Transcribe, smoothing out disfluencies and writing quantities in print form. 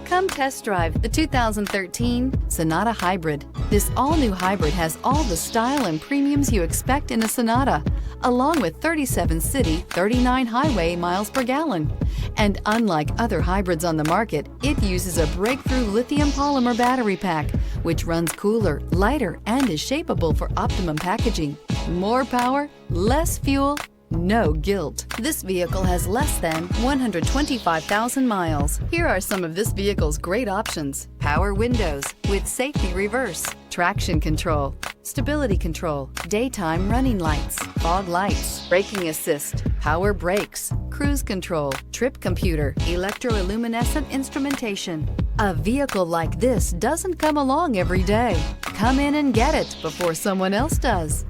Come test drive the 2013 Sonata Hybrid. This all-new hybrid has all the style and premiums you expect in a Sonata, along with 37 city, 39 highway miles per gallon. And unlike other hybrids on the market, it uses a breakthrough lithium polymer battery pack, which runs cooler, lighter, and is shapeable for optimum packaging. More power, less fuel, no guilt. This vehicle has less than 125,000 miles. Here are some of this vehicle's great options: power windows with safety reverse, traction control, stability control, daytime running lights, fog lights, braking assist, power brakes, cruise control, trip computer, electroluminescent instrumentation. A vehicle like this doesn't come along every day. Come in and get it before someone else does.